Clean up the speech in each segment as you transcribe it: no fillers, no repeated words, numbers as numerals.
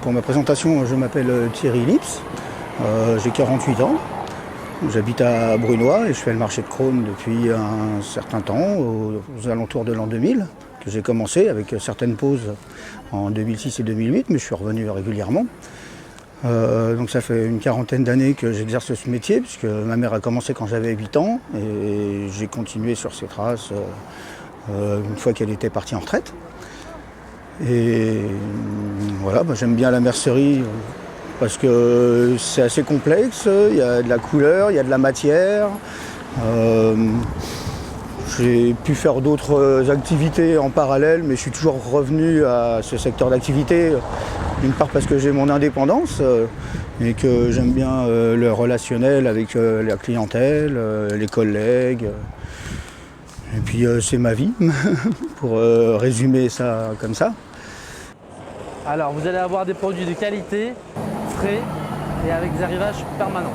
Pour ma présentation, je m'appelle Thierry Lips, j'ai 48 ans, j'habite à Brunoy et je fais le marché de Crosne depuis un certain temps, aux alentours de l'an 2000, que j'ai commencé avec certaines pauses en 2006 et 2008, mais je suis revenu régulièrement. Donc ça fait une quarantaine d'années que j'exerce ce métier, puisque ma mère a commencé quand j'avais 8 ans et j'ai continué sur ses traces une fois qu'elle était partie en retraite. Et voilà, j'aime bien la mercerie parce que c'est assez complexe, il y a de la couleur, il y a de la matière. J'ai pu faire d'autres activités en parallèle, mais je suis toujours revenu à ce secteur d'activité, d'une part parce que j'ai mon indépendance et que j'aime bien le relationnel avec la clientèle, les collègues. Et puis c'est ma vie, pour résumer ça comme ça. Alors vous allez avoir des produits de qualité, frais et avec des arrivages permanents.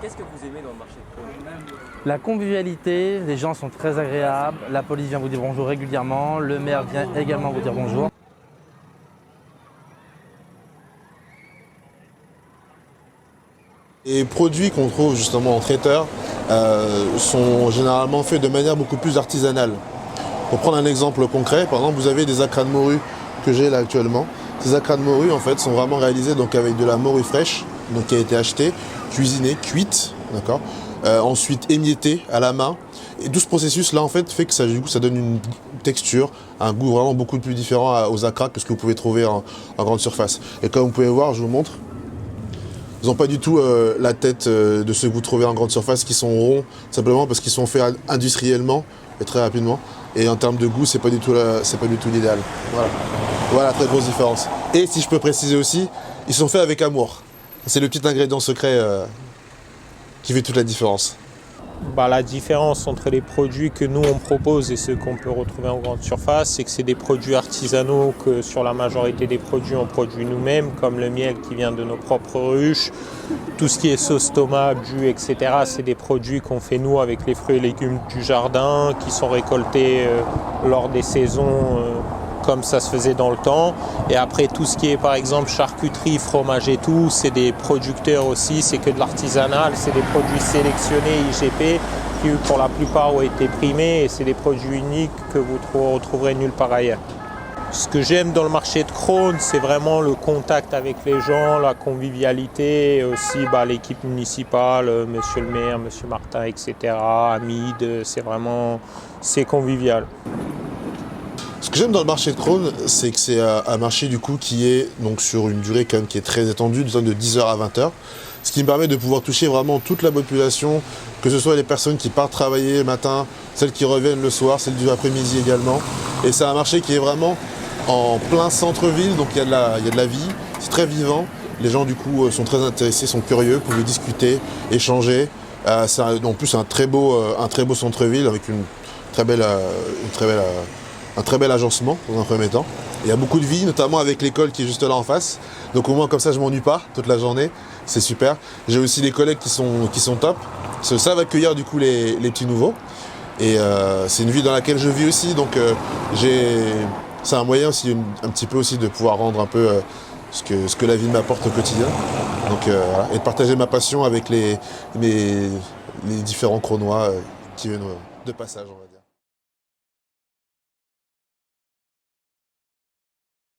Qu'est-ce que vous aimez dans le marché de Crosne? La convivialité, les gens sont très agréables, la police vient vous dire bonjour régulièrement, le maire vient également vous dire bonjour. Les produits qu'on trouve justement en traiteur sont généralement faits de manière beaucoup plus artisanale. Pour prendre un exemple concret, par exemple, vous avez des acras de morue que j'ai là actuellement. Ces acras de morue en fait sont vraiment réalisés donc avec de la morue fraîche, donc qui a été achetée, cuisinée, cuite, d'accord. Ensuite émiettée à la main. Et tout ce processus là en fait fait que ça, du coup, ça donne une texture, un goût vraiment beaucoup plus différent aux acras que ce que vous pouvez trouver en grande surface. Et comme vous pouvez voir, je vous montre. Ils n'ont pas du tout la tête de ceux que vous trouvez en grande surface qui sont ronds, simplement parce qu'ils sont faits industriellement et très rapidement. Et en termes de goût, c'est pas du tout l'idéal. Voilà la très grosse différence. Et si je peux préciser aussi, ils sont faits avec amour. C'est le petit ingrédient secret qui fait toute la différence. La différence entre les produits que nous on propose et ceux qu'on peut retrouver en grande surface, c'est que c'est des produits artisanaux que sur la majorité des produits on produit nous-mêmes, comme le miel qui vient de nos propres ruches, tout ce qui est sauce tomate, jus, etc. C'est des produits qu'on fait nous avec les fruits et légumes du jardin, qui sont récoltés lors des saisons comme ça se faisait dans le temps. Et après tout ce qui est par exemple charcuterie, fromage et tout, c'est des producteurs aussi, c'est que de l'artisanal, c'est des produits sélectionnés IGP qui pour la plupart ont été primés et c'est des produits uniques que vous retrouverez nulle part ailleurs. Ce que j'aime dans le marché de Crosne, c'est vraiment le contact avec les gens, la convivialité, et aussi l'équipe municipale, monsieur le maire, monsieur Martin, etc., Hamid, c'est convivial. Ce que j'aime dans le marché de Crosne, c'est que c'est un marché du coup qui est donc sur une durée quand même qui est très étendue, de 10h à 20h, ce qui me permet de pouvoir toucher vraiment toute la population, que ce soit les personnes qui partent travailler le matin, celles qui reviennent le soir, celles du après-midi également. Et c'est un marché qui est vraiment en plein centre-ville, donc il y a de la vie, c'est très vivant. Les gens du coup sont très intéressés, sont curieux, peuvent discuter, échanger. C'est en plus un très beau centre-ville avec un très bel agencement dans un premier temps. Il y a beaucoup de vie, notamment avec l'école qui est juste là en face. Donc au moins comme ça je m'ennuie pas toute la journée, c'est super. J'ai aussi des collègues qui sont top, qui savent accueillir du coup les petits nouveaux. Et c'est une vie dans laquelle je vis aussi, donc c'est un moyen aussi un petit peu aussi de pouvoir rendre un peu ce que la vie m'apporte au quotidien. Donc voilà, et de partager ma passion avec les différents Crosnois qui viennent de passage, on va dire.